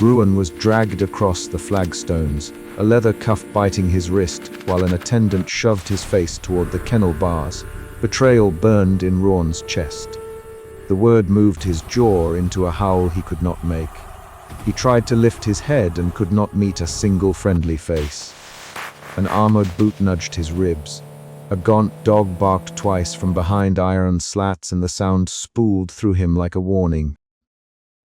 Ruan was dragged across the flagstones, a leather cuff biting his wrist, while an attendant shoved his face toward the kennel bars. Betrayal burned in Ruan's chest. The word moved his jaw into a howl he could not make. He tried to lift his head and could not meet a single friendly face. An armored boot nudged his ribs. A gaunt dog barked twice from behind iron slats, and the sound spooled through him like a warning.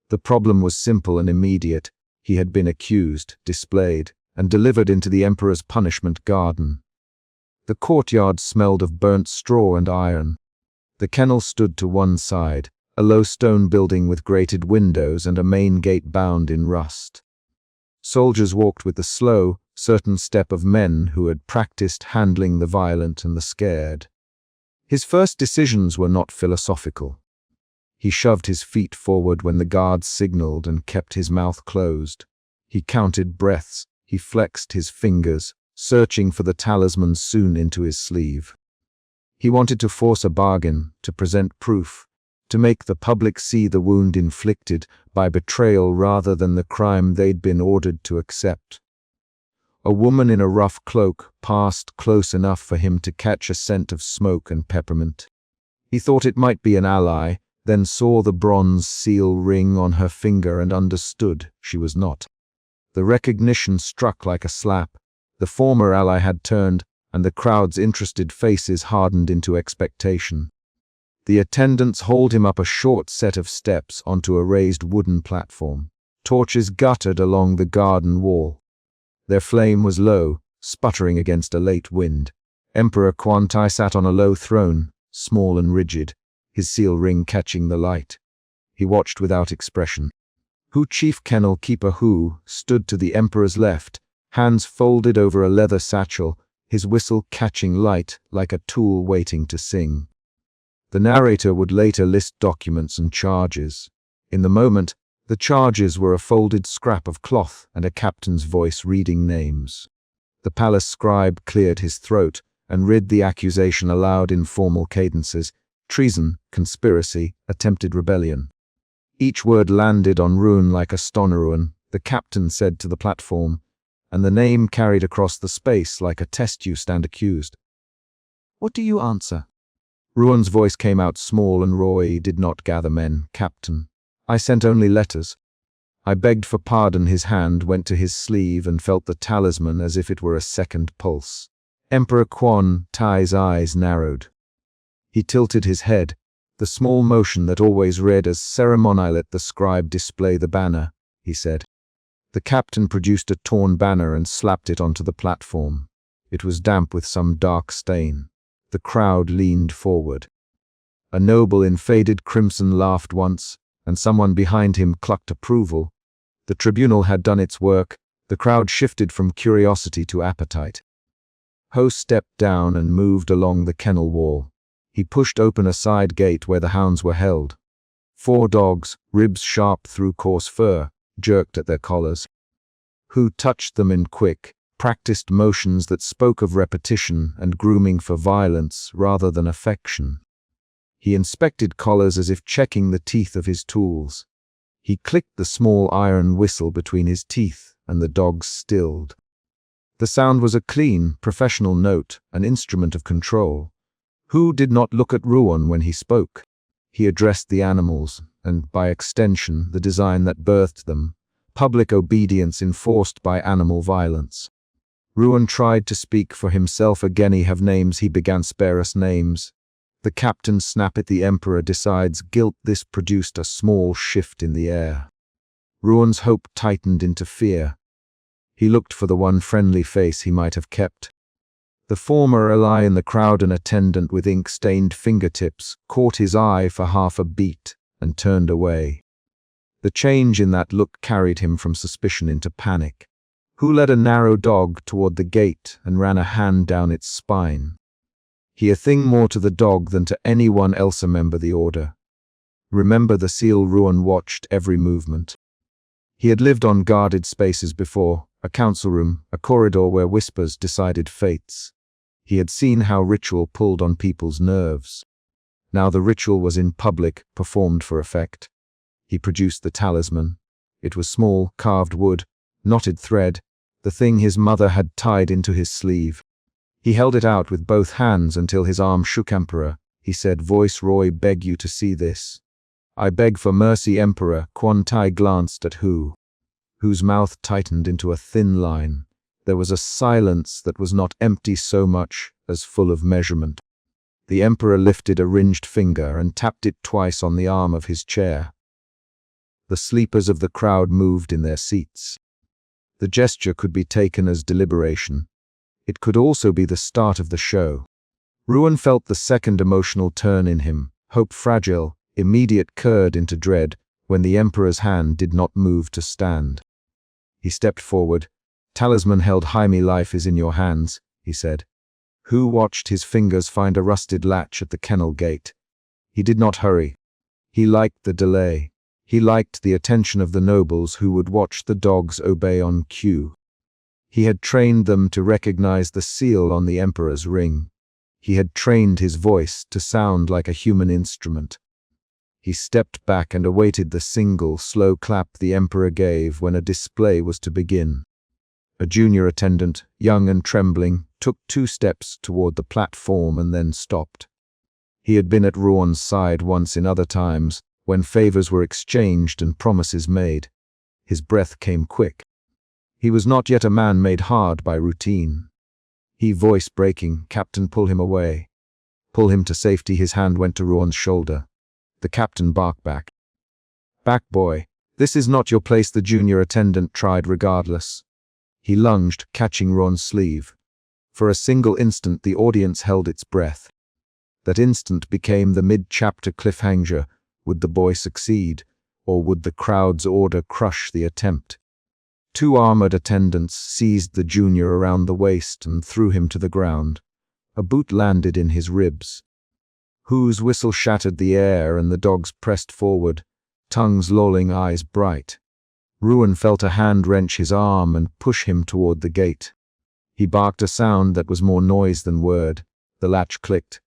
The problem was simple and immediate. He had been accused, displayed, and delivered into the Emperor's punishment garden. The courtyard smelled of burnt straw and iron. The kennel stood to one side, a low stone building with grated windows and a main gate bound in rust. Soldiers walked with the slow, certain step of men who had practiced handling the violent and the scared. His first decisions were not philosophical. He shoved his feet forward when the guards signaled and kept his mouth closed. He counted breaths. He flexed his fingers, searching for the talisman sewn into his sleeve. He wanted to force a bargain, to present proof, to make the public see the wound inflicted by betrayal rather than the crime they'd been ordered to accept. A woman in a rough cloak passed close enough for him to catch a scent of smoke and peppermint. He thought it might be an ally, then saw the bronze seal ring on her finger and understood she was not. The recognition struck like a slap. The former ally had turned, and the crowd's interested faces hardened into expectation. The attendants hauled him up a short set of steps onto a raised wooden platform. Torches guttered along the garden wall. Their flame was low, sputtering against a late wind. Emperor Quantai sat on a low throne, small and rigid, his seal ring catching the light. He watched without expression. Chief Kennel Keeper Hu stood to the Emperor's left, hands folded over a leather satchel, his whistle catching light like a tool waiting to sing. The narrator would later list documents and charges. In the moment, the charges were a folded scrap of cloth and a captain's voice reading names. The palace scribe cleared his throat and read the accusation aloud in formal cadences: treason, conspiracy, attempted rebellion. Each word landed on Ruan like a stoneruan, the captain said to the platform, and the name carried across the space like a test you stand accused. "What do you answer?" Ruan's voice came out small and raw. "He did not gather men, Captain. I sent only letters." I begged for pardon. His hand went to his sleeve and felt the talisman as if it were a second pulse. Emperor Quan Tai's eyes narrowed. He tilted his head, the small motion that always read as ceremony. "Let the scribe display the banner," he said. The captain produced a torn banner and slapped it onto the platform. It was damp with some dark stain. The crowd leaned forward. A noble in faded crimson laughed once, and someone behind him clucked approval. The tribunal had done its work. The crowd shifted from curiosity to appetite. Ho stepped down and moved along the kennel wall. He pushed open a side gate where the hounds were held. 4 dogs, ribs sharp through coarse fur, jerked at their collars. Hu touched them in quick, practiced motions that spoke of repetition and grooming for violence rather than affection. He inspected collars as if checking the teeth of his tools. He clicked the small iron whistle between his teeth, and the dogs stilled. The sound was a clean, professional note, an instrument of control. Hu did not look at Ruan when he spoke. He addressed the animals, and by extension, the design that birthed them, public obedience enforced by animal violence. Ruan tried to speak for himself. "Again he have names," he began. "Spare us names." The captain snapped at the Emperor decides guilt. This produced a small shift in the air. Ruan's hope tightened into fear. He looked for the one friendly face he might have kept. The former ally in the crowd, an attendant with ink-stained fingertips, caught his eye for half a beat and turned away. The change in that look carried him from suspicion into panic. Hu led a narrow dog toward the gate and ran a hand down its spine. He a thing more to the dog than to anyone else. Remember the order. Remember the seal. Ruan watched every movement. He had lived on guarded spaces before, a council room, a corridor where whispers decided fates. He had seen how ritual pulled on people's nerves. Now the ritual was in public, performed for effect. He produced the talisman. It was small, carved wood, knotted thread, the thing his mother had tied into his sleeve. He held it out with both hands until his arm shook. "Emperor," he said, "Voice Roy beg you to see this." "I beg for mercy, Emperor." Quan Tai glanced at whose mouth tightened into a thin line. There was a silence that was not empty so much as full of measurement. The Emperor lifted a ringed finger and tapped it twice on the arm of his chair. The sleepers of the crowd moved in their seats. The gesture could be taken as deliberation. It could also be the start of the show. Ruan felt the second emotional turn in him, hope fragile, immediate curd into dread, when the Emperor's hand did not move to stand. He stepped forward. "Talisman held high, me life is in your hands," he said. Hu watched his fingers find a rusted latch at the kennel gate. He did not hurry. He liked the delay. He liked the attention of the nobles who would watch the dogs obey on cue. He had trained them to recognize the seal on the Emperor's ring. He had trained his voice to sound like a human instrument. He stepped back and awaited the single, slow clap the Emperor gave when a display was to begin. A junior attendant, young and trembling, took 2 steps toward the platform and then stopped. He had been at Ruan's side once in other times, when favors were exchanged and promises made. His breath came quick. He was not yet a man made hard by routine. He, voice breaking, "Captain, pull him away. Pull him to safety." His hand went to Ruan's shoulder. The captain barked back. "Back, boy. This is not your place." The junior attendant tried regardless. He lunged, catching Ruan's sleeve. For a single instant the audience held its breath. That instant became the mid-chapter cliffhanger. Would the boy succeed, or would the crowd's order crush the attempt? 2 armored attendants seized the junior around the waist and threw him to the ground. A boot landed in his ribs. Hu's whistle shattered the air and the dogs pressed forward, tongues lolling, eyes bright. Ruan felt a hand wrench his arm and push him toward the gate. He barked a sound that was more noise than word. The latch clicked.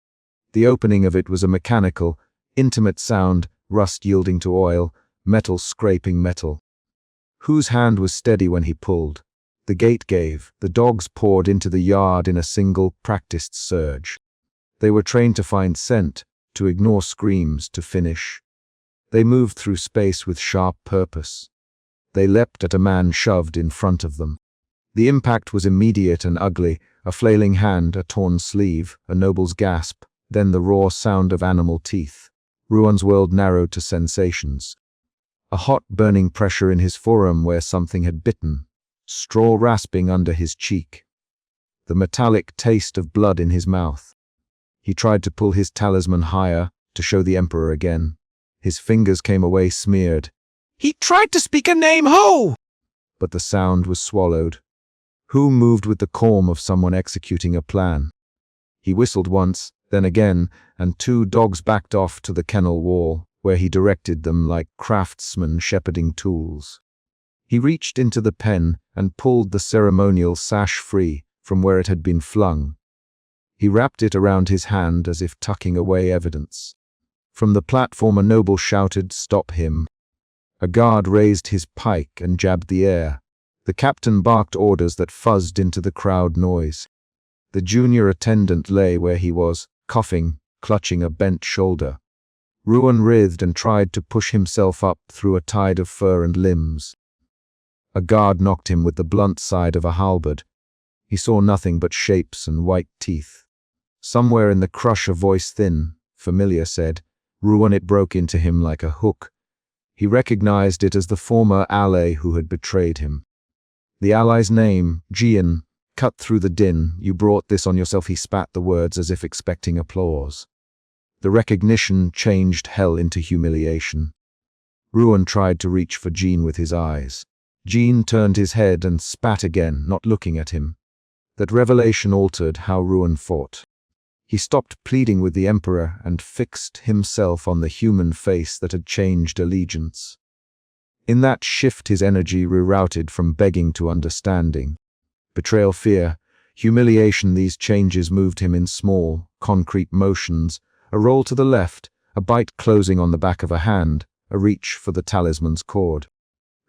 The opening of it was a mechanical, intimate sound, rust yielding to oil, metal scraping metal. Hu's hand was steady when he pulled. The gate gave. The dogs poured into the yard in a single, practiced surge. They were trained to find scent, to ignore screams, to finish. They moved through space with sharp purpose. They leapt at a man shoved in front of them. The impact was immediate and ugly, a flailing hand, a torn sleeve, a noble's gasp, then the raw sound of animal teeth. Ruan's world narrowed to sensations. A hot, burning pressure in his forearm where something had bitten, straw rasping under his cheek. The metallic taste of blood in his mouth. He tried to pull his talisman higher, to show the Emperor again. His fingers came away smeared. "He tried to speak a name, Ho!" But the sound was swallowed. Hu moved with the calm of someone executing a plan. He whistled once, then again, and 2 dogs backed off to the kennel wall, where he directed them like craftsmen shepherding tools. He reached into the pen and pulled the ceremonial sash free from where it had been flung. He wrapped it around his hand as if tucking away evidence. From the platform a noble shouted, "Stop him." A guard raised his pike and jabbed the air. The captain barked orders that fuzzed into the crowd noise. The junior attendant lay where he was, coughing, clutching a bent shoulder. Ruan writhed and tried to push himself up through a tide of fur and limbs. A guard knocked him with the blunt side of a halberd. He saw nothing but shapes and white teeth. Somewhere in the crush a voice, thin, familiar, said, "Ruan." It broke into him like a hook. He recognized it as the former ally who had betrayed him. The ally's name, Jian, cut through the din. "You brought this on yourself." He spat the words as if expecting applause. The recognition changed hell into humiliation. Ruan tried to reach for Jian with his eyes. Jian turned his head and spat again, not looking at him. That revelation altered how Ruan fought. He stopped pleading with the Emperor and fixed himself on the human face that had changed allegiance. In that shift his energy rerouted from begging to understanding. Betrayal, fear, humiliation, these changes moved him in small, concrete motions, a roll to the left, a bite closing on the back of a hand, a reach for the talisman's cord.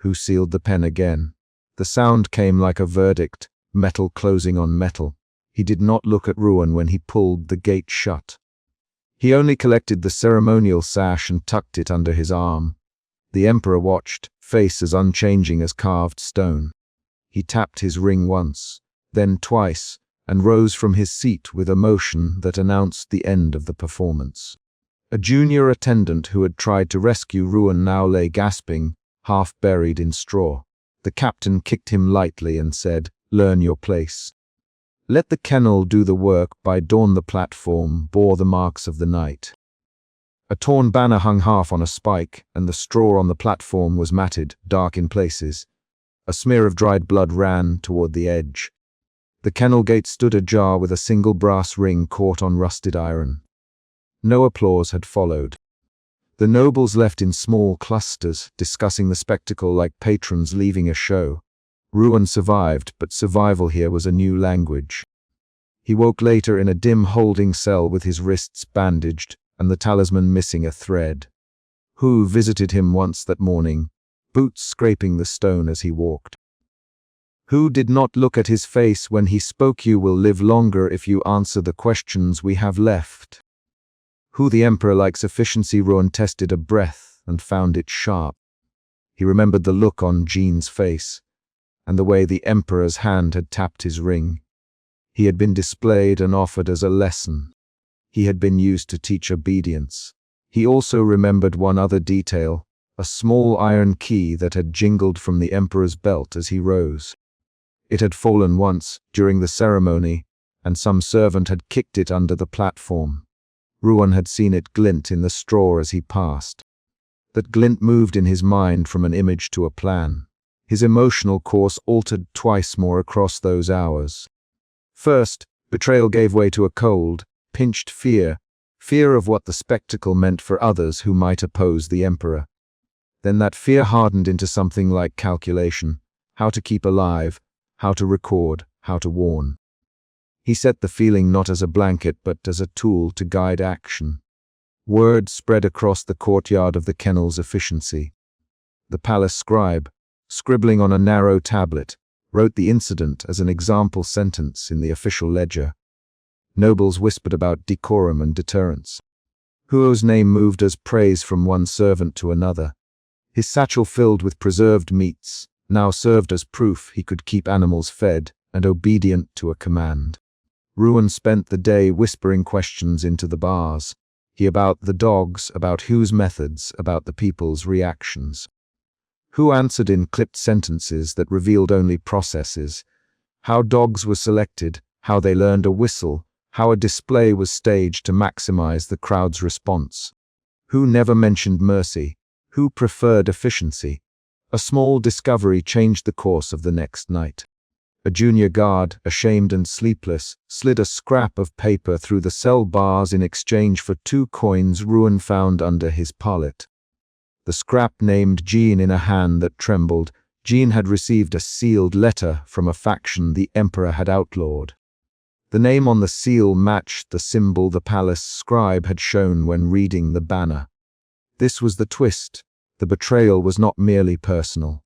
Who sealed the pen again? The sound came like a verdict, metal closing on metal. He did not look at Ruan when he pulled the gate shut. He only collected the ceremonial sash and tucked it under his arm. The Emperor watched, face as unchanging as carved stone. He tapped his ring once, then twice, and rose from his seat with a motion that announced the end of the performance. A junior attendant who had tried to rescue Ruan now lay gasping, half buried in straw. The captain kicked him lightly and said, "Learn your place. Let the kennel do the work. By dawn the platform bore the marks of the night." A torn banner hung half on a spike, and the straw on the platform was matted, dark in places. A smear of dried blood ran toward the edge. The kennel gate stood ajar with a single brass ring caught on rusted iron. No applause had followed. The nobles left in small clusters, discussing the spectacle like patrons leaving a show. Ruan survived, but survival here was a new language. He woke later in a dim holding cell with his wrists bandaged and the talisman missing a thread. Who visited him once that morning, boots scraping the stone as he walked. Who did not look at his face when he spoke. "You will live longer if you answer the questions we have left." Who the Emperor likes efficiency. Ruan tested a breath and found it sharp. He remembered the look on Jean's face, and the way the Emperor's hand had tapped his ring. He had been displayed and offered as a lesson. He had been used to teach obedience. He also remembered one other detail, a small iron key that had jingled from the Emperor's belt as he rose. It had fallen once, during the ceremony, and some servant had kicked it under the platform. Ruan had seen it glint in the straw as he passed. That glint moved in his mind from an image to a plan. His emotional course altered twice more across those hours. First, betrayal gave way to a cold, pinched fear of what the spectacle meant for others who might oppose the Emperor. Then that fear hardened into something like calculation, how to keep alive, how to record, how to warn. He set the feeling not as a blanket but as a tool to guide action. Word spread across the courtyard of the kennel's efficiency. The palace scribe, scribbling on a narrow tablet, wrote the incident as an example sentence in the official ledger. Nobles whispered about decorum and deterrence. Huo's name moved as praise from one servant to another. His satchel filled with preserved meats now served as proof he could keep animals fed and obedient to a command. Ruan spent the day whispering questions into the bars. He about the dogs, about Huo's methods, about the people's reactions. Who answered in clipped sentences that revealed only processes, how dogs were selected, how they learned a whistle, how a display was staged to maximize the crowd's response. Who never mentioned mercy, who preferred efficiency. A small discovery changed the course of the next night. A junior guard, ashamed and sleepless, slid a scrap of paper through the cell bars in exchange for 2 coins Ruan found under his pallet. The scrap named Jean in a hand that trembled. Jean had received a sealed letter from a faction the Emperor had outlawed. The name on the seal matched the symbol the palace scribe had shown when reading the banner. This was the twist. The betrayal was not merely personal.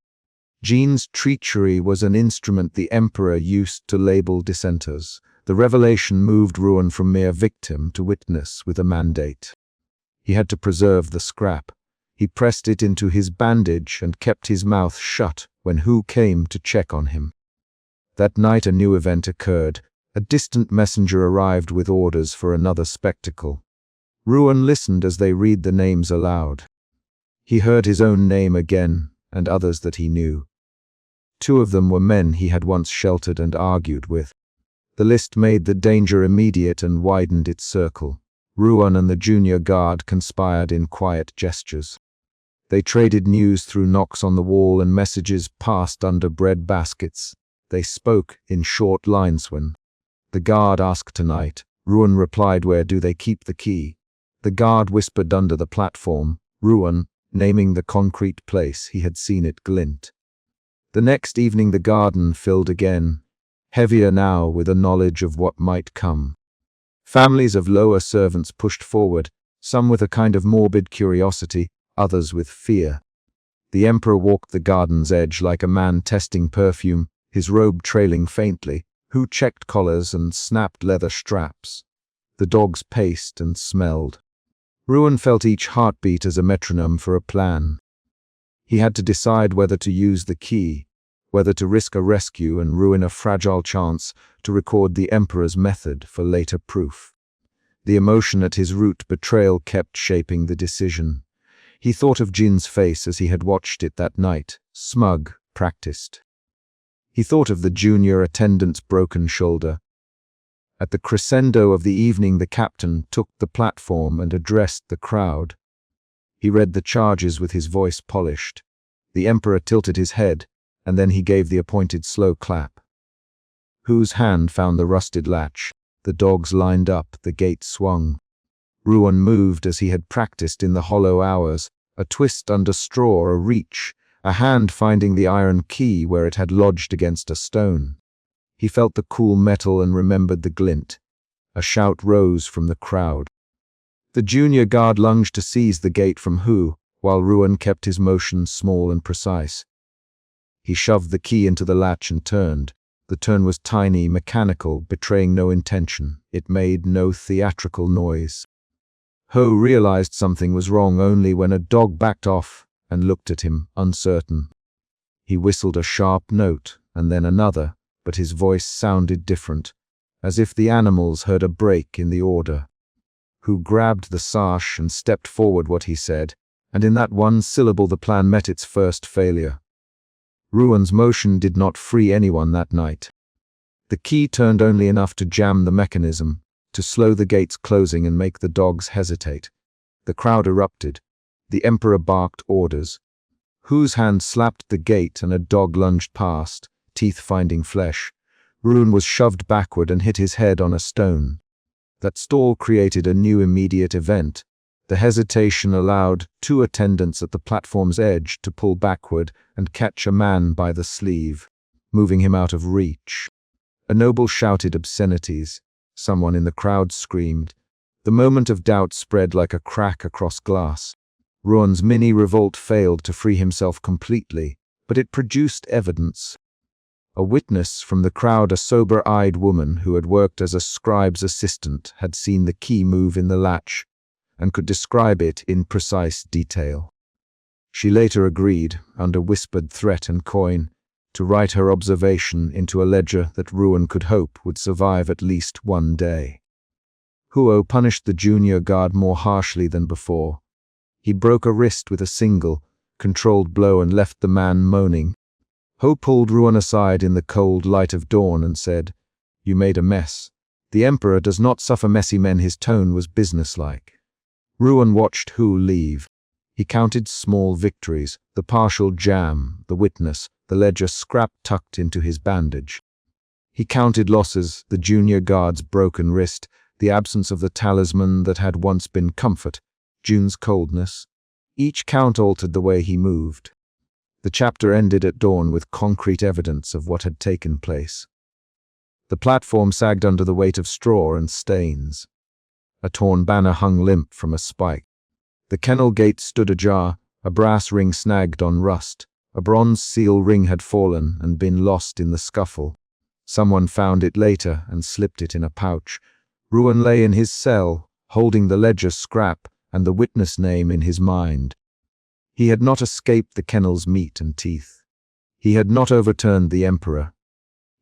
Jean's treachery was an instrument the Emperor used to label dissenters. The revelation moved Ruan from mere victim to witness with a mandate. He had to preserve the scrap. He pressed it into his bandage and kept his mouth shut when Hu came to check on him. That night a new event occurred. A distant messenger arrived with orders for another spectacle. Ruan listened as they read the names aloud. He heard his own name again, and others that he knew. 2 of them were men he had once sheltered and argued with. The list made the danger immediate and widened its circle. Ruan and the junior guard conspired in quiet gestures. They traded news through knocks on the wall and messages passed under bread baskets. They spoke in short lines when the guard asked tonight. Ruan replied, "Where do they keep the key?" The guard whispered under the platform. Ruan, naming the concrete place, he had seen it glint. The next evening the garden filled again, heavier now with a knowledge of what might come. Families of lower servants pushed forward, some with a kind of morbid curiosity, others with fear. The emperor walked the garden's edge like a man testing perfume, his robe trailing faintly. Hu checked collars and snapped leather straps. The dogs paced and smelled. Ruan felt each heartbeat as a metronome for a plan. He had to decide whether to use the key, whether to risk a rescue and ruin a fragile chance to record the emperor's method for later proof. The emotion at his root, betrayal, kept shaping the decision. He thought of Jin's face as he had watched it that night, smug, practiced. He thought of the junior attendant's broken shoulder. At the crescendo of the evening, the captain took the platform and addressed the crowd. He read the charges with his voice polished. The emperor tilted his head, and then he gave the appointed slow clap. Hu's hand found the rusted latch. The dogs lined up, the gate swung. Ruan moved as he had practiced in the hollow hours, a twist under straw, a reach, a hand finding the iron key where it had lodged against a stone. He felt the cool metal and remembered the glint. A shout rose from the crowd. The junior guard lunged to seize the gate from Hu, while Ruan kept his motion small and precise. He shoved the key into the latch and turned. The turn was tiny, mechanical, betraying no intention. It made no theatrical noise. Ho realized something was wrong only when a dog backed off and looked at him, uncertain. He whistled a sharp note, and then another, but his voice sounded different, as if the animals heard a break in the order. Ho grabbed the sash and stepped forward what he said, and in that one syllable the plan met its first failure. Ruan's motion did not free anyone that night. The key turned only enough to jam the mechanism, to slow the gates closing and make the dogs hesitate. The crowd erupted. The emperor barked orders. Hu's hand slapped the gate and a dog lunged past, teeth finding flesh. Ruan was shoved backward and hit his head on a stone. That stall created a new immediate event. The hesitation allowed two attendants at the platform's edge to pull backward and catch a man by the sleeve, moving him out of reach. A noble shouted obscenities. Someone in the crowd screamed. The moment of doubt spread like a crack across glass. Ruan's mini revolt failed to free himself completely, but it produced evidence. A witness from the crowd, a sober-eyed woman who had worked as a scribe's assistant, had seen the key move in the latch and could describe it in precise detail. She later agreed, under whispered threat and coin, to write her observation into a ledger that Ruan could hope would survive at least one day. Huo punished the junior guard more harshly than before. He broke a wrist with a single, controlled blow and left the man moaning. Ho pulled Ruan aside in the cold light of dawn and said, "You made a mess. The emperor does not suffer messy men." His tone was businesslike. Ruan watched Hu leave. He counted small victories, the partial jam, the witness, the ledger scrap tucked into his bandage. He counted losses, the junior guard's broken wrist, the absence of the talisman that had once been comfort, June's coldness. Each count altered the way he moved. The chapter ended at dawn with concrete evidence of what had taken place. The platform sagged under the weight of straw and stains. A torn banner hung limp from a spike. The kennel gate stood ajar, a brass ring snagged on rust. A bronze seal ring had fallen and been lost in the scuffle. Someone found it later and slipped it in a pouch. Ruan lay in his cell, holding the ledger scrap and the witness name in his mind. He had not escaped the kennel's meat and teeth. He had not overturned the emperor.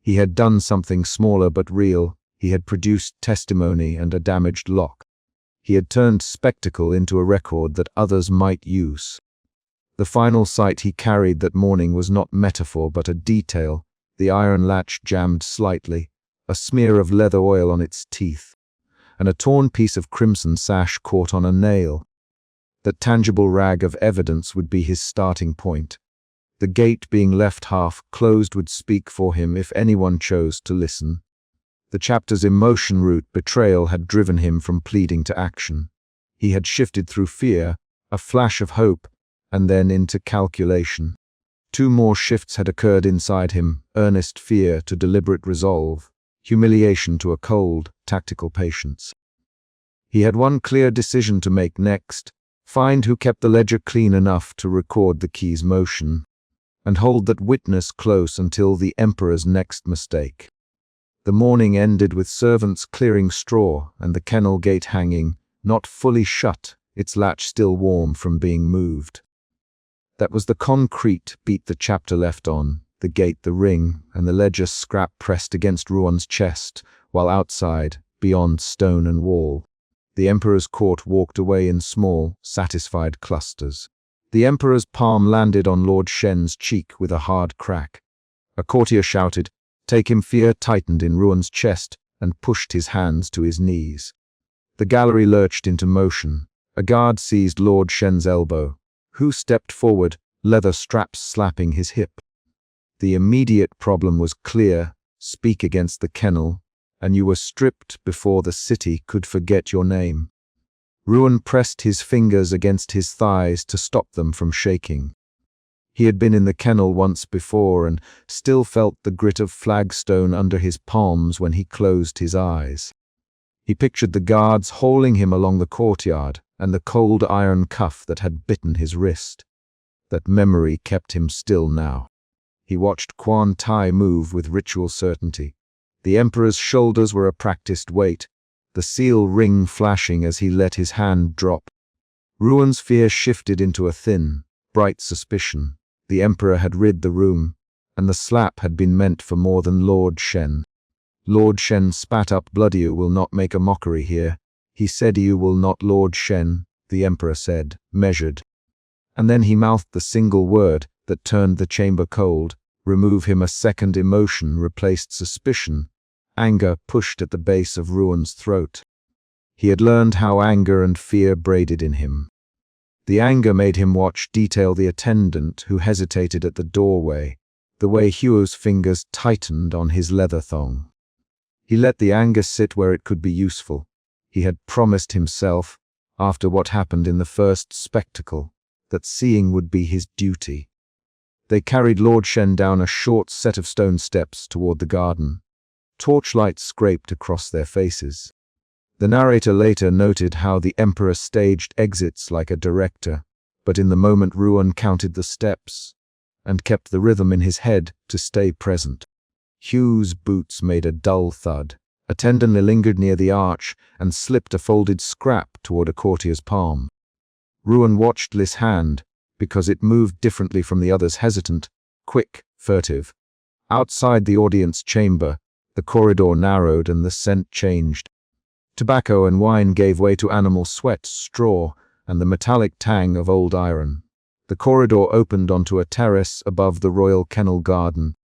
He had done something smaller but real. He had produced testimony and a damaged lock. He had turned spectacle into a record that others might use. The final sight he carried that morning was not metaphor but a detail. The iron latch jammed slightly, a smear of leather oil on its teeth, and a torn piece of crimson sash caught on a nail. That tangible rag of evidence would be his starting point. The gate being left half closed would speak for him if anyone chose to listen. The chapter's emotion route, betrayal, had driven him from pleading to action. He had shifted through fear, a flash of hope, and then into calculation. Two more shifts had occurred inside him, earnest fear to deliberate resolve, humiliation to a cold, tactical patience. He had one clear decision to make next: Find who kept the ledger clean enough to record the key's motion, and hold that witness close until the Emperor's next mistake. The morning ended with servants clearing straw and the kennel gate hanging, not fully shut, its latch still warm from being moved. That was the concrete beat the chapter left on, the gate the ring, and the ledger scrap pressed against Ruan's chest, while outside, beyond stone and wall, the Emperor's court walked away in small, satisfied clusters. The Emperor's palm landed on Lord Shen's cheek with a hard crack. A courtier shouted, "Take him!" Fear tightened in Ruan's chest and pushed his hands to his knees. The gallery lurched into motion. A guard seized Lord Shen's elbow, who stepped forward, leather straps slapping his hip. The immediate problem was clear: speak against the kennel, and you were stripped before the city could forget your name. Ruan pressed his fingers against his thighs to stop them from shaking. He had been in the kennel once before and still felt the grit of flagstone under his palms when he closed his eyes. He pictured the guards hauling him along the courtyard and the cold iron cuff that had bitten his wrist. That memory kept him still now. He watched Quan Tai move with ritual certainty. The Emperor's shoulders were a practiced weight, the seal ring flashing as he let his hand drop. Ruan's fear shifted into a thin, bright suspicion. The Emperor had rid the room, and the slap had been meant for more than Lord Shen. Lord Shen spat up blood. "You will not make a mockery here," he said. "You will not." "Lord Shen," the Emperor said, measured. And then he mouthed the single word that turned the chamber cold. Remove him. A second emotion replaced suspicion. Anger pushed at the base of Ruan's throat. He had learned how anger and fear braided in him. The anger made him watch detail the attendant who hesitated at the doorway, the way Huo's fingers tightened on his leather thong. He let the anger sit where it could be useful. He had promised himself, after what happened in the first spectacle, that seeing would be his duty. They carried Lord Shen down a short set of stone steps toward the garden. Torchlight scraped across their faces. The narrator later noted how the Emperor staged exits like a director, but in the moment Ruan counted the steps and kept the rhythm in his head to stay present. Hugh's boots made a dull thud. A tendon lingered near the arch and slipped a folded scrap toward a courtier's palm. Ruan watched Li's hand, because it moved differently from the others, hesitant, quick, furtive. Outside the audience chamber, the corridor narrowed and the scent changed. Tobacco and wine gave way to animal sweat, straw, and the metallic tang of old iron. The corridor opened onto a terrace above the royal kennel garden.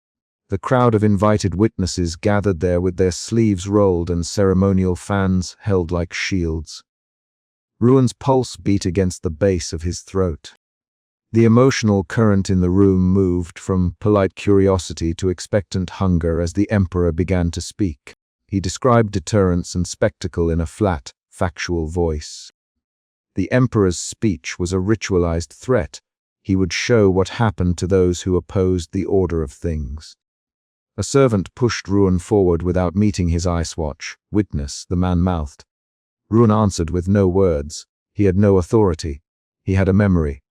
The crowd of invited witnesses gathered there with their sleeves rolled and ceremonial fans held like shields. Ruan's pulse beat against the base of his throat. The emotional current in the room moved from polite curiosity to expectant hunger as the Emperor began to speak. He described deterrence and spectacle in a flat, factual voice. The Emperor's speech was a ritualized threat. He would show what happened to those who opposed the order of things. A servant pushed Ruan forward without meeting his eye swatch. "Witness," the man mouthed. Ruan answered with no words. He had no authority. He had a memory.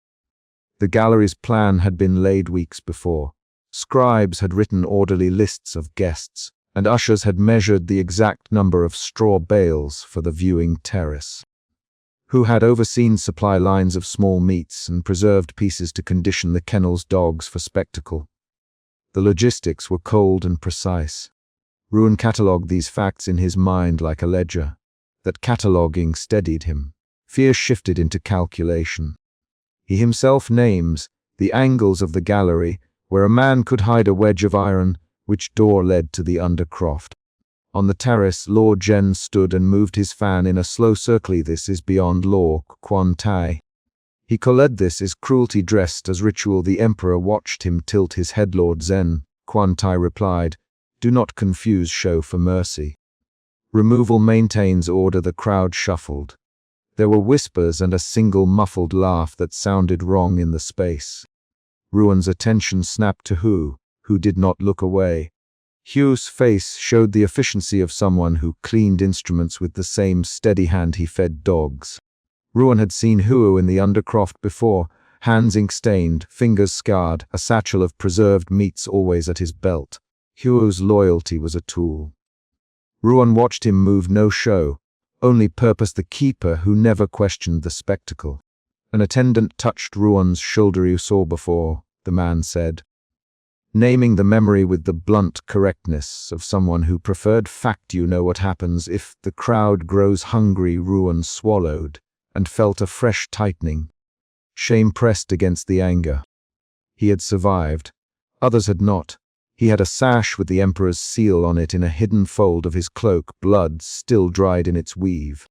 The gallery's plan had been laid weeks before. Scribes had written orderly lists of guests, and ushers had measured the exact number of straw bales for the viewing terrace. Who had overseen supply lines of small meats and preserved pieces to condition the kennel's dogs for spectacle. The logistics were cold and precise. Ruan catalogued these facts in his mind like a ledger. That cataloguing steadied him. Fear shifted into calculation. He himself names the angles of the gallery where a man could hide a wedge of iron, which door led to the undercroft. On the terrace, Lord Shen stood and moved his fan in a slow circle. "This is beyond law, Quan Tai." He called this is cruelty dressed as ritual. The Emperor watched him tilt his head. "Lord Zen," Quan Tai replied, "do not confuse show for mercy. Removal maintains order." The crowd shuffled. There were whispers and a single muffled laugh that sounded wrong in the space. Ruan's attention snapped to who did not look away. Hugh's face showed the efficiency of someone who cleaned instruments with the same steady hand he fed dogs. Ruan had seen Huo in the undercroft before, hands ink-stained, fingers scarred, a satchel of preserved meats always at his belt. Huo's loyalty was a tool. Ruan watched him move no show, only purpose, the keeper who never questioned the spectacle. An attendant touched Ruan's shoulder. "You saw before," the man said, naming the memory with the blunt correctness of someone who preferred fact. "You know what happens if the crowd grows hungry." Ruan swallowed and felt a fresh tightening. Shame pressed against the anger. He had survived. Others had not. He had a sash with the Emperor's seal on it in a hidden fold of his cloak, blood still dried in its weave.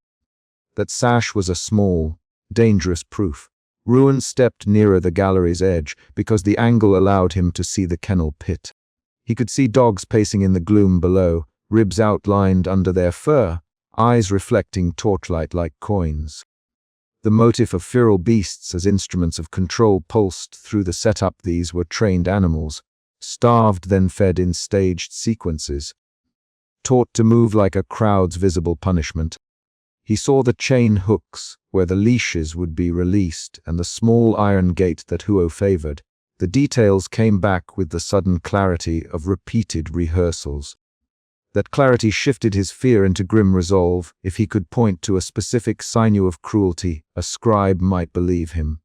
That sash was a small, dangerous proof. Ruan stepped nearer the gallery's edge because the angle allowed him to see the kennel pit. He could see dogs pacing in the gloom below, ribs outlined under their fur, eyes reflecting torchlight like coins. The motif of feral beasts as instruments of control pulsed through the setup. These were trained animals, starved then fed in staged sequences, taught to move like a crowd's visible punishment. He saw the chain hooks where the leashes would be released and the small iron gate that Huo favored. The details came back with the sudden clarity of repeated rehearsals. That clarity shifted his fear into grim resolve. If he could point to a specific sinew of cruelty, a scribe might believe him.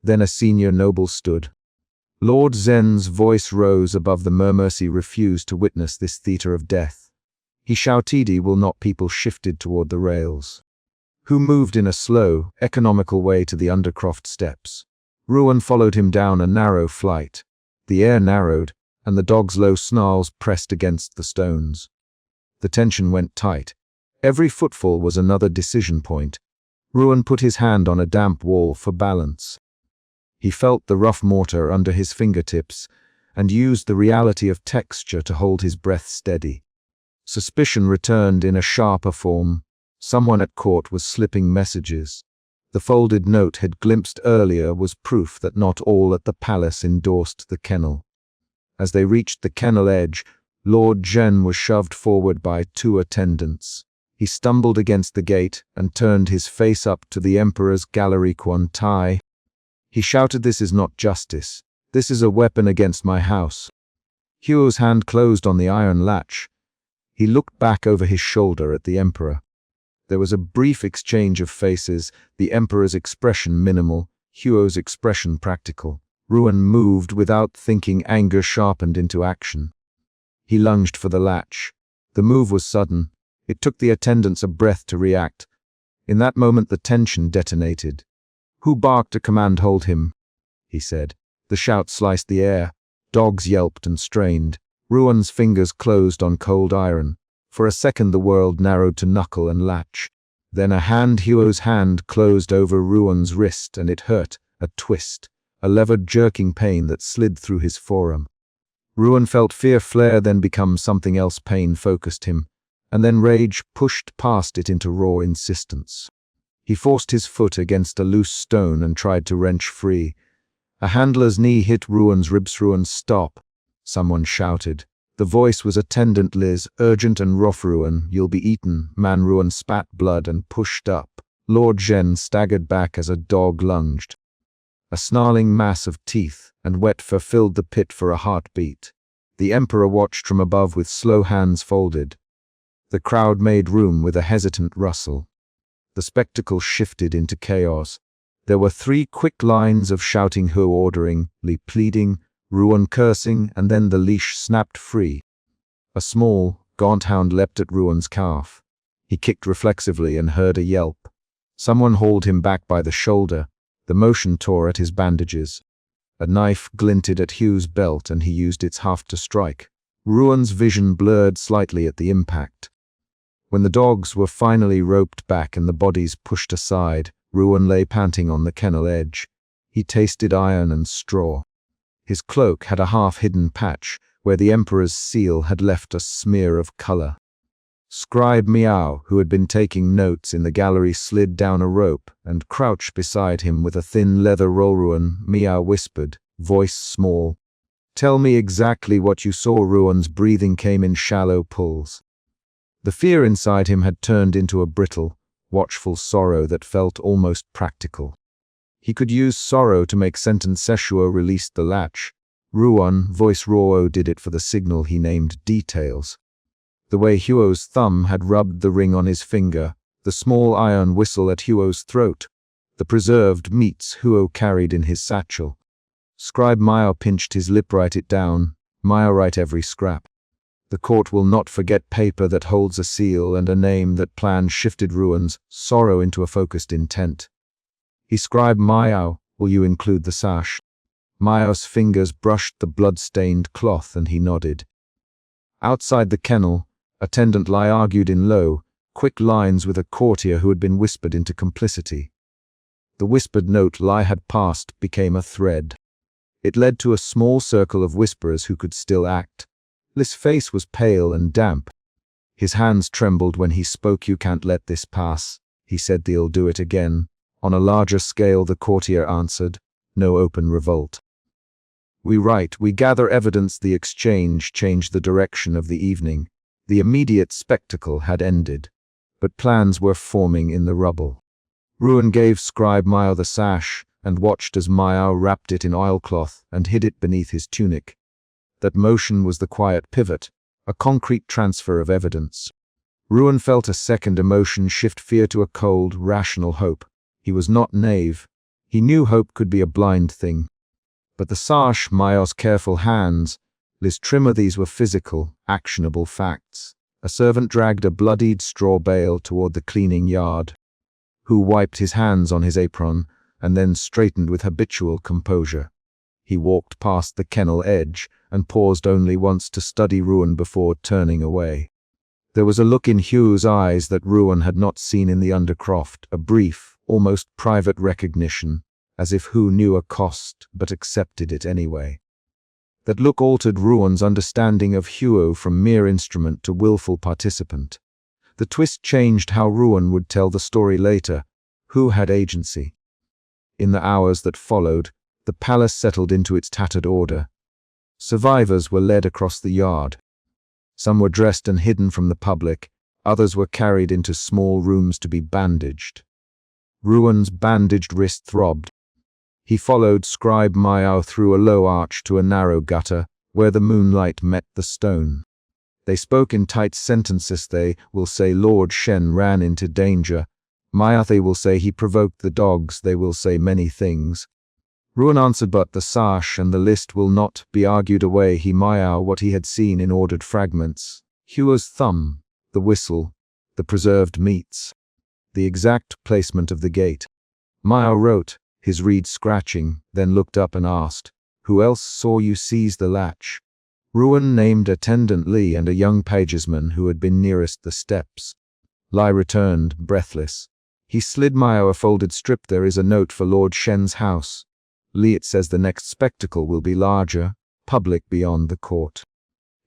Then a senior noble stood. Lord Zen's voice rose above the murmur. "He refused to witness this theater of death. He shouted, will not." People shifted toward the rails. Who moved in a slow, economical way to the undercroft steps. Ruan followed him down a narrow flight. The air narrowed, and the dog's low snarls pressed against the stones. The tension went tight. Every footfall was another decision point. Ruan put his hand on a damp wall for balance. He felt the rough mortar under his fingertips and used the reality of texture to hold his breath steady. Suspicion returned in a sharper form. Someone at court was slipping messages. The folded note had glimpsed earlier was proof that not all at the palace endorsed the kennel. As they reached the kennel edge, Lord Zhen was shoved forward by two attendants. He stumbled against the gate and turned his face up to the Emperor's gallery. "Quan Tai." He shouted, "This is not justice. This is a weapon against my house." Huo's hand closed on the iron latch. He looked back over his shoulder at the Emperor. There was a brief exchange of faces, the Emperor's expression minimal, Huo's expression practical. Ruan moved without thinking, anger sharpened into action. He lunged for the latch. The move was sudden. It took the attendants a breath to react. In that moment the tension detonated. "Who barked a command? Hold him," he said. The shout sliced the air. Dogs yelped and strained. Ruan's fingers closed on cold iron. For a second the world narrowed to knuckle and latch. Then a hand, Huo's hand, closed over Ruan's wrist, and it hurt, a twist, a levered jerking pain that slid through his forearm. Ruan felt fear flare, then become something else. Pain focused him, and then rage pushed past it into raw insistence. He forced his foot against a loose stone and tried to wrench free. A handler's knee hit Ruan's ribs. "Ruan, stop," someone shouted. The voice was Attendant Liz, urgent and rough. "Ruan, you'll be eaten." Man. Ruan spat blood and pushed up. Lord Zhen staggered back as a dog lunged. A snarling mass of teeth and wet fur filled the pit for a heartbeat. The Emperor watched from above with slow hands folded. The crowd made room with a hesitant rustle. The spectacle shifted into chaos. There were 3 quick lines of shouting, Huo ordering, Li pleading, Ruan cursing, and then the leash snapped free. A small, gaunt hound leapt at Ruan's calf. He kicked reflexively and heard a yelp. Someone hauled him back by the shoulder. The motion tore at his bandages. A knife glinted at Hugh's belt and he used its haft to strike. Ruan's vision blurred slightly at the impact. When the dogs were finally roped back and the bodies pushed aside, Ruan lay panting on the kennel edge. He tasted iron and straw. His cloak had a half-hidden patch where the Emperor's seal had left a smear of color. Scribe Miao, who had been taking notes in the gallery, slid down a rope and crouched beside him with a thin leather roll. "Ruan," Miao whispered, voice small. "Tell me exactly what you saw." Ruan's breathing came in shallow pulls. The fear inside him had turned into a brittle, watchful sorrow that felt almost practical. He could use sorrow to make sentence Seshuo released the latch. Ruon, voice Ruo, did it for the signal he named details. The way Huo's thumb had rubbed the ring on his finger, the small iron whistle at Huo's throat, the preserved meats Huo carried in his satchel. Scribe Mao pinched his lip. Write it down. Mao, write every scrap. The court will not forget paper that holds a seal and a name. That plan shifted Ruon's sorrow into a focused intent. He scribed, Mao, will you include the sash? Mao's fingers brushed the blood-stained cloth and he nodded. Outside the kennel, attendant Lai argued in low, quick lines with a courtier who had been whispered into complicity. The whispered note Lai had passed became a thread. It led to a small circle of whisperers who could still act. Li's face was pale and damp. His hands trembled when he spoke. You can't let this pass, he said. They'll do it again. On a larger scale, the courtier answered. No open revolt. We write, we gather evidence. The exchange changed the direction of the evening. The immediate spectacle had ended, but plans were forming in the rubble. Ruon gave scribe Mao the sash and watched as Mao wrapped it in oilcloth and hid it beneath his tunic. That motion was the quiet pivot, a concrete transfer of evidence. Ruon felt a second emotion shift, fear to a cold, rational hope. He was not naive. He knew hope could be a blind thing. But the sash, Mao's careful hands, Li's trimmer, these were physical, actionable facts. A servant dragged a bloodied straw bale toward the cleaning yard. Hu wiped his hands on his apron and then straightened with habitual composure. He walked past the kennel edge and paused only once to study Ruon before turning away. There was a look in Hu's eyes that Ruon had not seen in the undercroft, a brief, almost private recognition, as if Hu knew a cost but accepted it anyway. That look altered Ruon's understanding of Huo from mere instrument to willful participant. The twist changed how Ruon would tell the story later. Hu had agency. In the hours that followed, the palace settled into its tattered order. Survivors were led across the yard. Some were dressed and hidden from the public, others were carried into small rooms to be bandaged. Ruon's bandaged wrist throbbed. He followed scribe Mao through a low arch to a narrow gutter, where the moonlight met the stone. They spoke in tight sentences. They will say Lord Shen ran into danger. Maya, they will say he provoked the dogs. They will say many things. Ruon answered, but the sash and the list will not be argued away. He Maya what he had seen in ordered fragments. Huo's thumb, the whistle, the preserved meats, the exact placement of the gate. Maya wrote, his reed scratching, then looked up and asked, who else saw you seize the latch? Ruon named attendant Li and a young pagesman who had been nearest the steps. Lai returned, breathless. He slid Maya a folded strip. There is a note for Lord Shen's house. Li, it says the next spectacle will be larger, public beyond the court.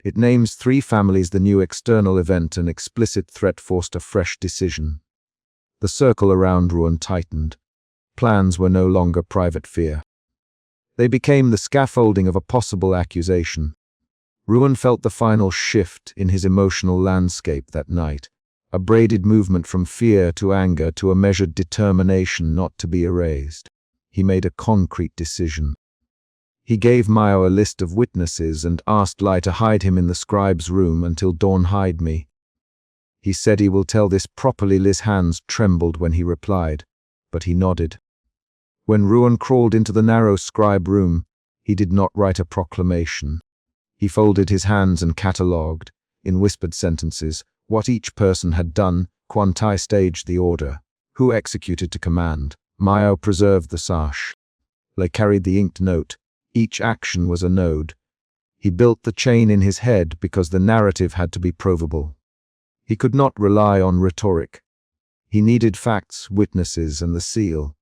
It names 3 families. The new external event, an explicit threat, forced a fresh decision. The circle around Ruon tightened. Plans were no longer private fear. They became the scaffolding of a possible accusation. Ruon felt the final shift in his emotional landscape that night, a braided movement from fear to anger to a measured determination not to be erased. He made a concrete decision. He gave Mao a list of witnesses and asked Lai to hide him in the scribe's room until dawn. Hide me. He said he will tell this properly. Li's hands trembled when he replied, but he nodded. When Ruon crawled into the narrow scribe room, he did not write a proclamation. He folded his hands and catalogued, in whispered sentences, what each person had done. Quantai staged the order. Hu executed to command. Mao preserved the sash. Lai carried the inked note. Each action was a node. He built the chain in his head because the narrative had to be provable. He could not rely on rhetoric. He needed facts, witnesses, and the seal.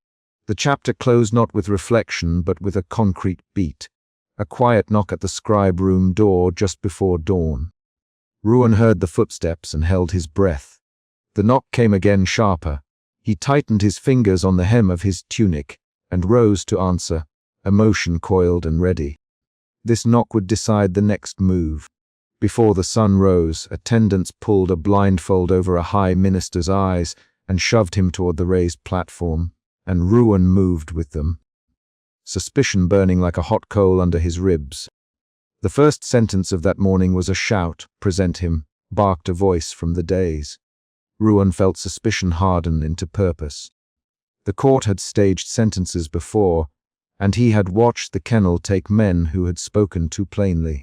The chapter closed not with reflection, but with a concrete beat. A quiet knock at the scribe room door just before dawn. Ruon heard the footsteps and held his breath. The knock came again, sharper. He tightened his fingers on the hem of his tunic and rose to answer, emotion coiled and ready. This knock would decide the next move. Before the sun rose, attendants pulled a blindfold over a high minister's eyes, and shoved him toward the raised platform, and ruin moved with them, suspicion burning like a hot coal under his ribs. The first sentence of that morning was a shout, "Present him," barked a voice from the days. Ruin felt suspicion harden into purpose. The court had staged sentences before, and he had watched the kennel take men who had spoken too plainly.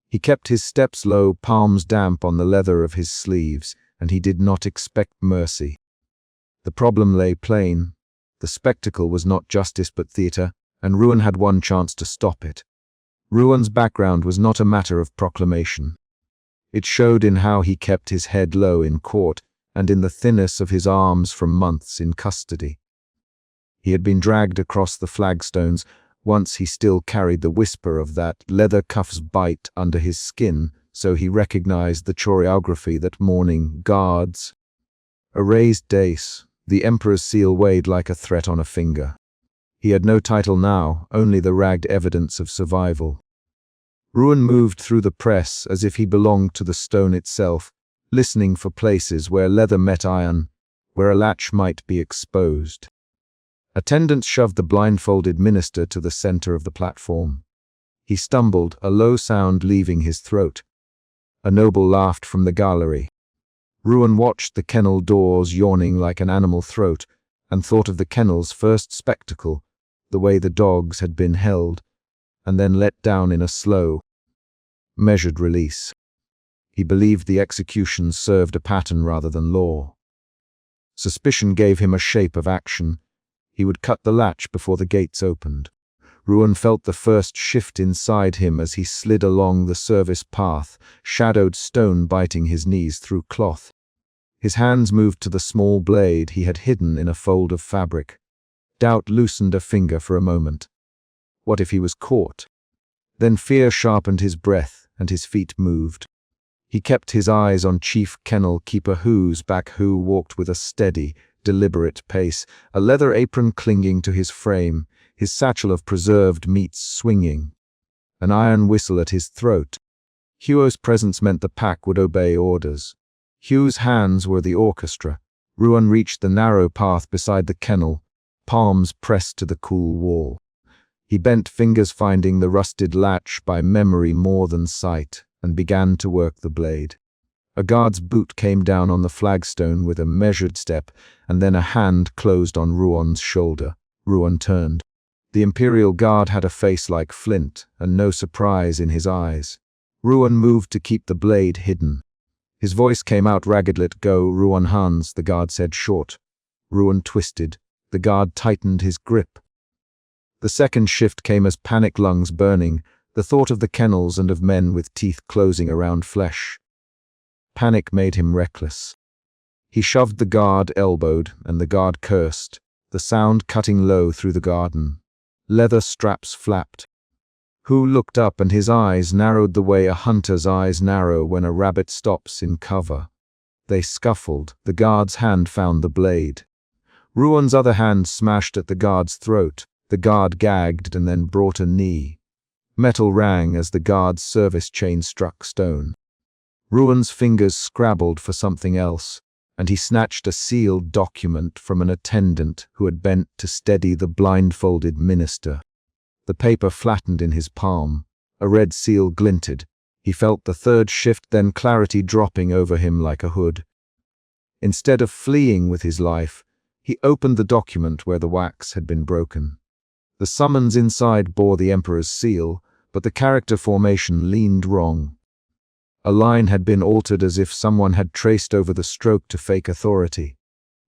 He kept his steps low, palms damp on the leather of his sleeves, and he did not expect mercy. The problem lay plain. The spectacle was not justice but theater, and Ruin had one chance to stop it. Ruin's background was not a matter of proclamation. It showed in how he kept his head low in court and in the thinness of his arms from months in custody. He had been dragged across the flagstones. Once he still carried the whisper of that leather cuff's bite under his skin, so he recognized the choreography that morning guards. A raised dais, the emperor's seal weighed like a threat on a finger. He had no title now, only the ragged evidence of survival. Ruin moved through the press as if he belonged to the stone itself, listening for places where leather met iron, where a latch might be exposed. Attendants shoved the blindfolded minister to the center of the platform. He stumbled, a low sound leaving his throat. A noble laughed from the gallery. Ruin watched the kennel doors yawning like an animal throat, and thought of the kennel's first spectacle, the way the dogs had been held, and then let down in a slow, measured release. He believed the execution served a pattern rather than law. Suspicion gave him a shape of action. He would cut the latch before the gates opened. Ruin felt the first shift inside him as he slid along the service path, shadowed stone biting his knees through cloth. His hands moved to the small blade he had hidden in a fold of fabric. Doubt loosened a finger for a moment. What if he was caught? Then fear sharpened his breath, and his feet moved. He kept his eyes on Chief Kennel Keeper Who's back, who walked with a steady, deliberate pace, a leather apron clinging to his frame, his satchel of preserved meats swinging, an iron whistle at his throat. Huo's presence meant the pack would obey orders. Hugh's hands were the orchestra. Ruin reached the narrow path beside the kennel, palms pressed to the cool wall. He bent fingers finding the rusted latch by memory more than sight, and began to work the blade. A guard's boot came down on the flagstone with a measured step, and then a hand closed on Ruin's shoulder. Ruin turned. The Imperial Guard had a face like flint, and no surprise in his eyes. Ruin moved to keep the blade hidden. His voice came out ragged. "Let go, Ruin Hans," the guard said short. Ruin twisted. The guard tightened his grip. The second shift came as panic, lungs burning, the thought of the kennels and of men with teeth closing around flesh. Panic made him reckless. He shoved the guard, elbowed, and the guard cursed, the sound cutting low through the garden. Leather straps flapped. Hu looked up, and his eyes narrowed the way a hunter's eyes narrow when a rabbit stops in cover. They scuffled. The guard's hand found the blade. Ruin's other hand smashed at the guard's throat. The guard gagged and then brought a knee. Metal rang as the guard's service chain struck stone. Ruin's fingers scrabbled for something else, and he snatched a sealed document from an attendant who had bent to steady the blindfolded minister. The paper flattened in his palm. A red seal glinted. He felt the third shift, then clarity dropping over him like a hood. Instead of fleeing with his life, he opened the document where the wax had been broken. The summons inside bore the Emperor's seal, but the character formation leaned wrong. A line had been altered as if someone had traced over the stroke to fake authority.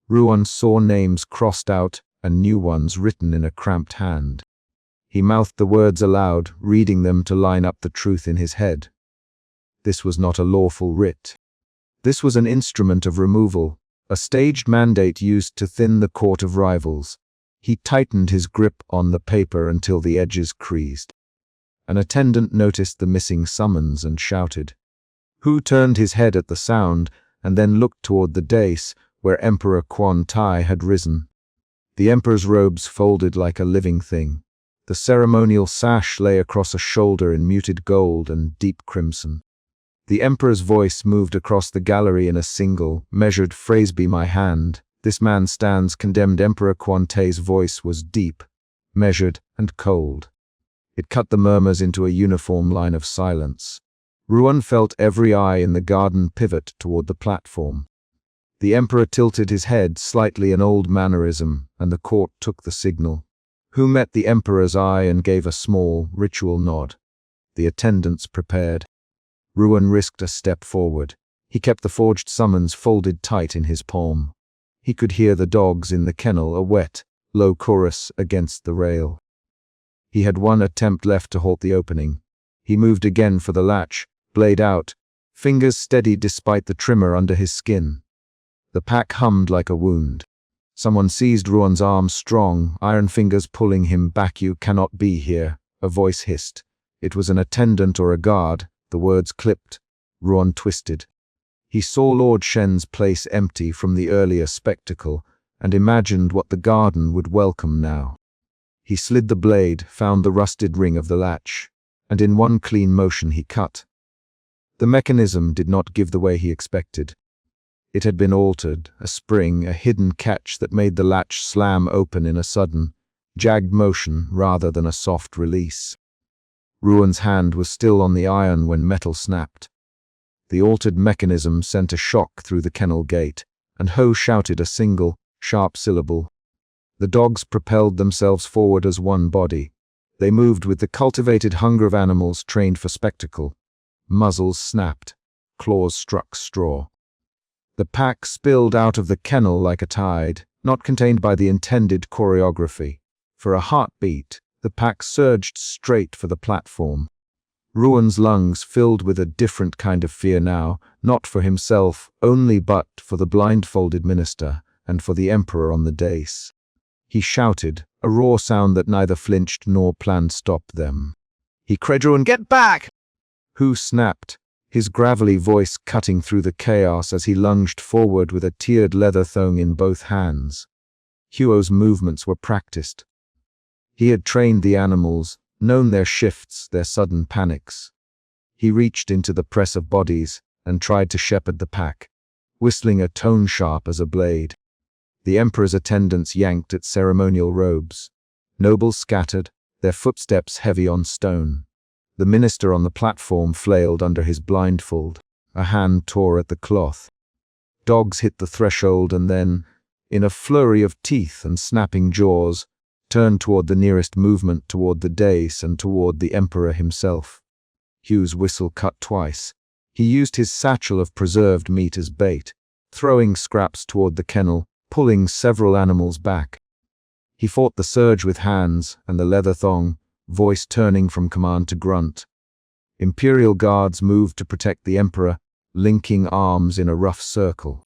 Ruin saw names crossed out and new ones written in a cramped hand. He mouthed the words aloud, reading them to line up the truth in his head. This was not a lawful writ. This was an instrument of removal, a staged mandate used to thin the court of rivals. He tightened his grip on the paper until the edges creased. An attendant noticed the missing summons and shouted. Hu turned his head at the sound and then looked toward the dais where Emperor Quan Tai had risen. The emperor's robes folded like a living thing. The ceremonial sash lay across a shoulder in muted gold and deep crimson. The emperor's voice moved across the gallery in a single, measured phrase. "Be my hand." This man stands condemned. Emperor Quante's voice was deep, measured, and cold. It cut the murmurs into a uniform line of silence. Ruan felt every eye in the garden pivot toward the platform. The emperor tilted his head slightly, an old mannerism, and the court took the signal. Hu met the emperor's eye and gave a small, ritual nod. The attendants prepared. Ruan risked a step forward. He kept the forged summons folded tight in his palm. He could hear the dogs in the kennel, a wet, low chorus against the rail. He had one attempt left to halt the opening. He moved again for the latch, blade out, fingers steady despite the tremor under his skin. The pack hummed like a wound. Someone seized Ruan's arm strong, iron fingers pulling him back. "You cannot be here," a voice hissed. It was an attendant or a guard, the words clipped. Ruan twisted. He saw Lord Shen's place empty from the earlier spectacle, and imagined what the garden would welcome now. He slid the blade, found the rusted ring of the latch, and in one clean motion he cut. The mechanism did not give the way he expected. It had been altered, a spring, a hidden catch that made the latch slam open in a sudden, jagged motion rather than a soft release. Ruan's hand was still on the iron when metal snapped. The altered mechanism sent a shock through the kennel gate, and Ho shouted a single, sharp syllable. The dogs propelled themselves forward as one body. They moved with the cultivated hunger of animals trained for spectacle. Muzzles snapped. Claws struck straw. The pack spilled out of the kennel like a tide, not contained by the intended choreography. For a heartbeat, the pack surged straight for the platform. Ruan's lungs filled with a different kind of fear now, not for himself only but for the blindfolded minister and for the emperor on the dais. He shouted, a raw sound that neither flinched nor planned stop them. He cried, "Ruan, get back!" Hu snapped, his gravelly voice cutting through the chaos as he lunged forward with a tiered leather thong in both hands. Huo's movements were practiced. He had trained the animals, known their shifts, their sudden panics. He reached into the press of bodies and tried to shepherd the pack, whistling a tone sharp as a blade. The emperor's attendants yanked at ceremonial robes. Nobles scattered, their footsteps heavy on stone. The minister on the platform flailed under his blindfold. A hand tore at the cloth. Dogs hit the threshold and then, in a flurry of teeth and snapping jaws, turned toward the nearest movement, toward the dais and toward the emperor himself. Hu's whistle cut twice. He used his satchel of preserved meat as bait, throwing scraps toward the kennel, pulling several animals back. He fought the surge with hands and the leather thong, voice turning from command to grunt. Imperial guards moved to protect the emperor, linking arms in a rough circle.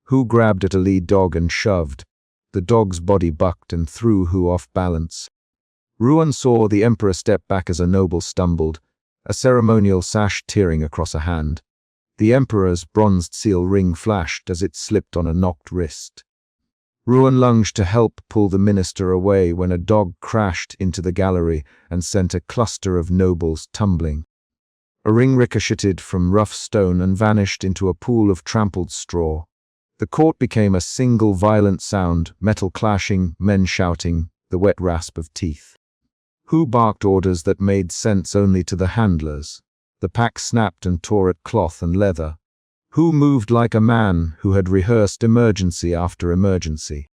Hu grabbed at a lead dog and shoved. The dog's body bucked and threw Hu off balance. Ruan saw the emperor step back as a noble stumbled, a ceremonial sash tearing across a hand. The emperor's bronzed seal ring flashed as it slipped on a knocked wrist. Ruan lunged to help pull the minister away when a dog crashed into the gallery and sent a cluster of nobles tumbling. A ring ricocheted from rough stone and vanished into a pool of trampled straw. The court became a single violent sound, metal clashing, men shouting, the wet rasp of teeth. Hu barked orders that made sense only to the handlers. The pack snapped and tore at cloth and leather. Hu moved like a man who had rehearsed emergency after emergency.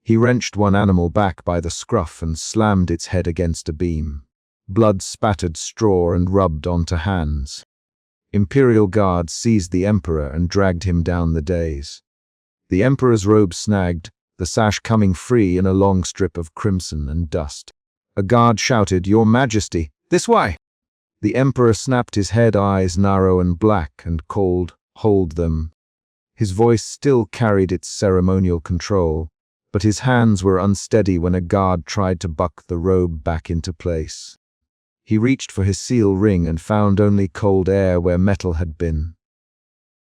He wrenched one animal back by the scruff and slammed its head against a beam. Blood spattered straw and rubbed onto hands. Imperial guards seized the emperor and dragged him down the dais. The emperor's robe snagged, the sash coming free in a long strip of crimson and dust. A guard shouted, "Your Majesty, this way!" The emperor snapped his head, eyes narrow and black and cold. "Hold them." His voice still carried its ceremonial control, but his hands were unsteady when a guard tried to buck the robe back into place. He reached for his seal ring and found only cold air where metal had been.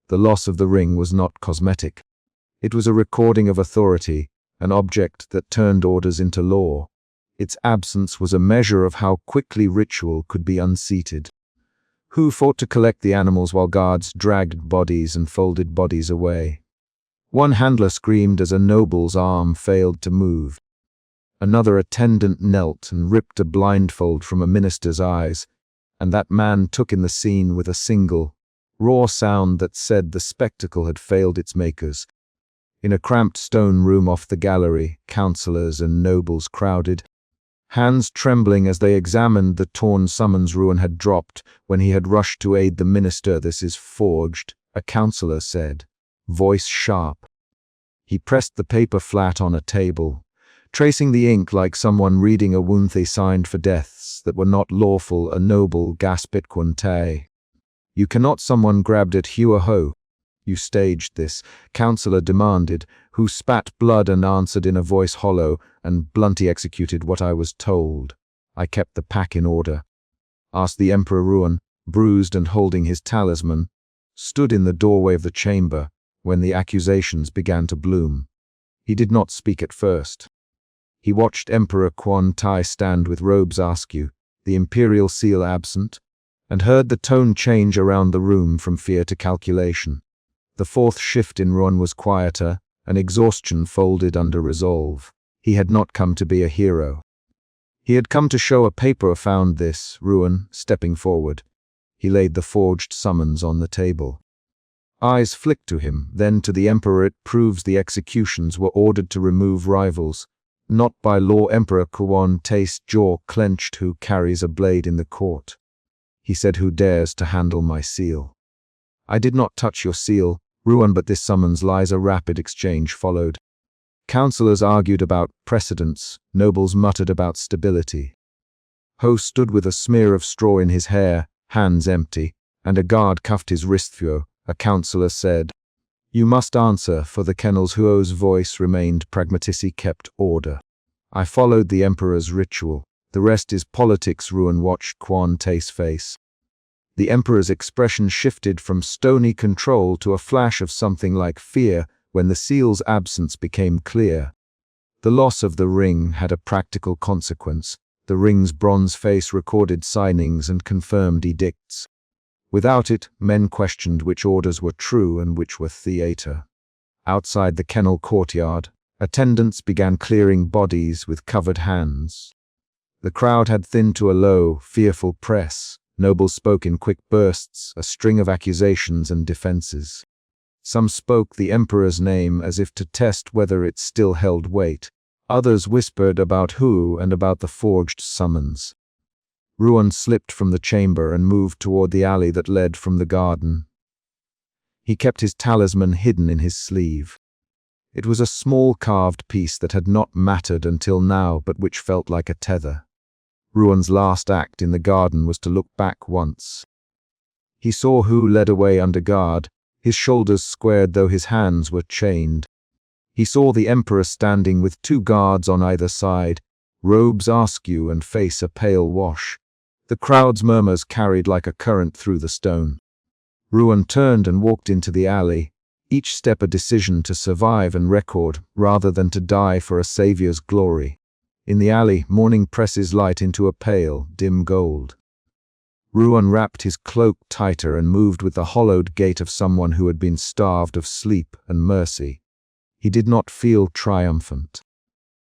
The loss of the ring was not cosmetic. It was a recording of authority, an object that turned orders into law. Its absence was a measure of how quickly ritual could be unseated. Hu fought to collect the animals while guards dragged bodies and folded bodies away. One handler screamed as a noble's arm failed to move. Another attendant knelt and ripped a blindfold from a minister's eyes, and that man took in the scene with a single, raw sound that said the spectacle had failed its makers. In a cramped stone room off the gallery, councillors and nobles crowded, hands trembling as they examined the torn summons Ruan had dropped when he had rushed to aid the minister. "This is forged," a councillor said, voice sharp. He pressed the paper flat on a table, tracing the ink like someone reading a wound they signed for deaths that were not lawful. A noble gasped quante. "You cannot." Someone grabbed at Hua Ho. "You staged this," councillor demanded, who spat blood and answered in a voice hollow, "and bluntly executed what I was told. I kept the pack in order." Asked the Emperor. Ruan, bruised and holding his talisman, stood in the doorway of the chamber when the accusations began to bloom. He did not speak at first. He watched Emperor Quan Tai stand with robes askew, the imperial seal absent, and heard the tone change around the room from fear to calculation. The fourth shift in Ruan was quieter, and exhaustion folded under resolve. He had not come to be a hero. He had come to show a paper. Found this, Ruan, stepping forward. He laid the forged summons on the table. Eyes flicked to him, then to the Emperor. "It proves the executions were ordered to remove rivals, not by law." Emperor Quan Tai's jaw clenched. "Who carries a blade in the court?" He said. "Who dares to handle my seal?" "I did not touch your seal, Ruan, but this summons lies." A rapid exchange followed. Councillors argued about precedents, nobles muttered about stability. Ho stood with a smear of straw in his hair, hands empty, and a guard cuffed his wrist. A councillor said, "You must answer for the Kennels." Huo's voice remained pragmatic. "He kept order. I followed the Emperor's ritual. The rest is politics." Ruan watched Quan Tai's face. The Emperor's expression shifted from stony control to a flash of something like fear when the seal's absence became clear. The loss of the ring had a practical consequence. The ring's bronze face recorded signings and confirmed edicts. Without it, men questioned which orders were true and which were theater. Outside the Kennel courtyard, attendants began clearing bodies with covered hands. The crowd had thinned to a low, fearful press. Nobles spoke in quick bursts, a string of accusations and defenses. Some spoke the Emperor's name as if to test whether it still held weight. Others whispered about Hu and about the forged summons. Ruan slipped from the chamber and moved toward the alley that led from the garden. He kept his talisman hidden in his sleeve. It was a small carved piece that had not mattered until now, but which felt like a tether. Ruan's last act in the garden was to look back once. He saw Hu led away under guard, his shoulders squared though his hands were chained. He saw the Emperor standing with 2 guards on either side, robes askew and face a pale wash. The crowd's murmurs carried like a current through the stone. Ruan turned and walked into the alley, each step a decision to survive and record rather than to die for a savior's glory. In the alley, morning presses light into a pale, dim gold. Ruan wrapped his cloak tighter and moved with the hollowed gait of someone who had been starved of sleep and mercy. He did not feel triumphant.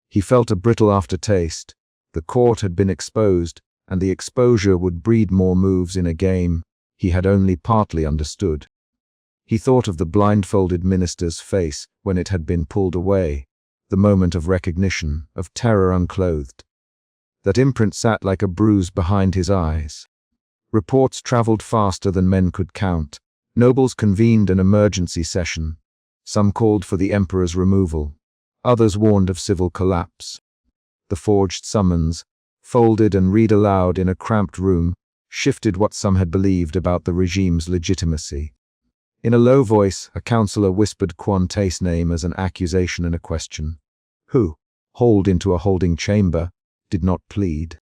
He felt a brittle aftertaste. The court had been exposed, and the exposure would breed more moves in a game he had only partly understood. He thought of the blindfolded minister's face when it had been pulled away, the moment of recognition, of terror unclothed. That imprint sat like a bruise behind his eyes. Reports traveled faster than men could count. Nobles convened an emergency session. Some called for the Emperor's removal. Others warned of civil collapse. The forged summons, folded and read aloud in a cramped room, shifted what some had believed about the regime's legitimacy. In a low voice, a councillor whispered Quan Tai's name as an accusation and a question. Hu, hauled into a holding chamber, did not plead.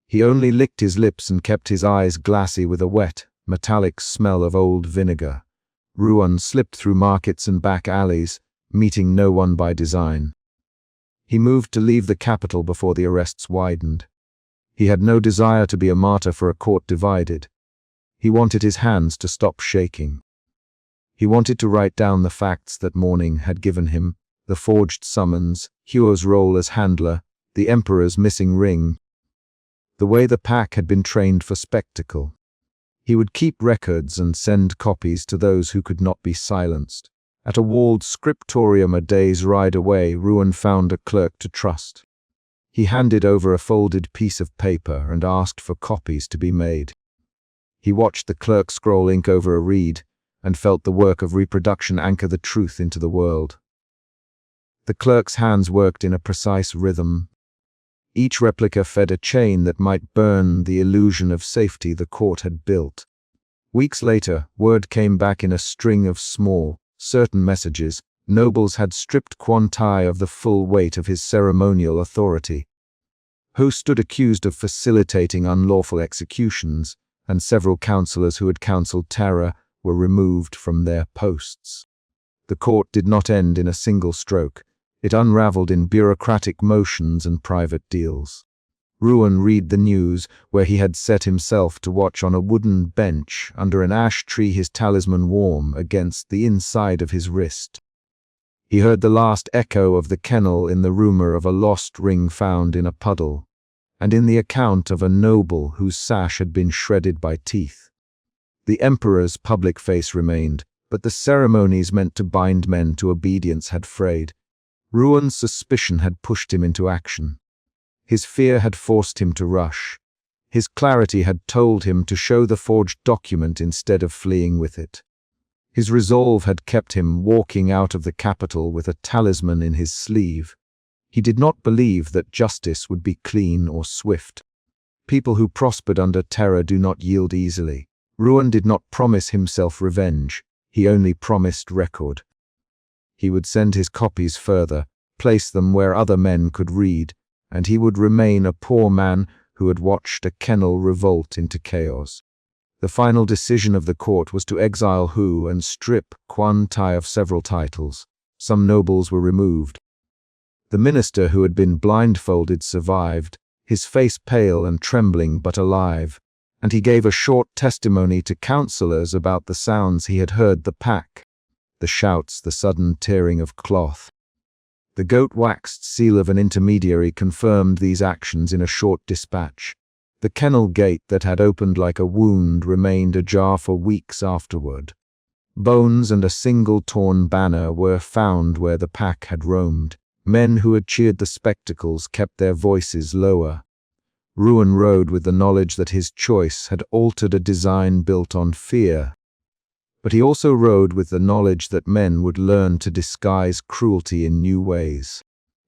He only licked his lips and kept his eyes glassy with a wet, metallic smell of old vinegar. Ruan slipped through markets and back alleys, meeting no one by design. He moved to leave the capital before the arrests widened. He had no desire to be a martyr for a court divided. He wanted his hands to stop shaking. He wanted to write down the facts that morning had given him: the forged summons, Huo's role as handler, the Emperor's missing ring, the way the pack had been trained for spectacle. He would keep records and send copies to those who could not be silenced. At a walled scriptorium a day's ride away, Ruan found a clerk to trust. He handed over a folded piece of paper and asked for copies to be made. He watched the clerk scroll ink over a reed and felt the work of reproduction anchor the truth into the world. The clerk's hands worked in a precise rhythm. Each replica fed a chain that might burn the illusion of safety the court had built. Weeks later, word came back in a string of small, certain messages. Nobles had stripped Quan Tai of the full weight of his ceremonial authority. Ho stood accused of facilitating unlawful executions, and several counselors who had counseled terror were removed from their posts. The court did not end in a single stroke. It unraveled in bureaucratic motions and private deals. Ruan read the news, where he had set himself to watch on a wooden bench under an ash tree, his talisman warm against the inside of his wrist. He heard the last echo of the kennel in the rumor of a lost ring found in a puddle, and in the account of a noble whose sash had been shredded by teeth. The Emperor's public face remained, but the ceremonies meant to bind men to obedience had frayed. Ruan's suspicion had pushed him into action. His fear had forced him to rush. His clarity had told him to show the forged document instead of fleeing with it. His resolve had kept him walking out of the capital with a talisman in his sleeve. He did not believe that justice would be clean or swift. People who prospered under terror do not yield easily. Ruan did not promise himself revenge. He only promised record. He would send his copies further, place them where other men could read, and he would remain a poor man who had watched a kennel revolt into chaos. The final decision of the court was to exile Hu and strip Quan Tai of several titles. Some nobles were removed. The minister who had been blindfolded survived, his face pale and trembling but alive, and he gave a short testimony to counselors about the sounds he had heard: the pack, the shouts, the sudden tearing of cloth. The goat-waxed seal of an intermediary confirmed these actions in a short dispatch. The kennel gate that had opened like a wound remained ajar for weeks afterward. Bones and a single torn banner were found where the pack had roamed. Men who had cheered the spectacles kept their voices lower. Ruan rode with the knowledge that his choice had altered a design built on fear. But he also rode with the knowledge that men would learn to disguise cruelty in new ways.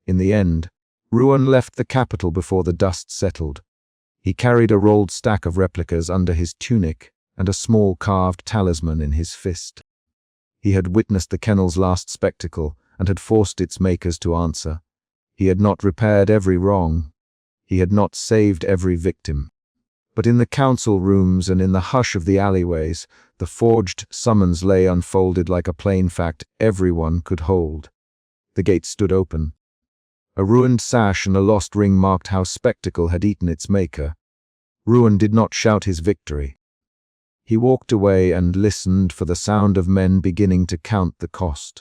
In the end, Ruan left the capital before the dust settled. He carried a rolled stack of replicas under his tunic and a small carved talisman in his fist. He had witnessed the kennel's last spectacle and had forced its makers to answer. He had not repaired every wrong. He had not saved every victim. But in the council rooms and in the hush of the alleyways, the forged summons lay unfolded like a plain fact everyone could hold. The gate stood open. A ruined sash and a lost ring marked how spectacle had eaten its maker. Ruan did not shout his victory. He walked away and listened for the sound of men beginning to count the cost.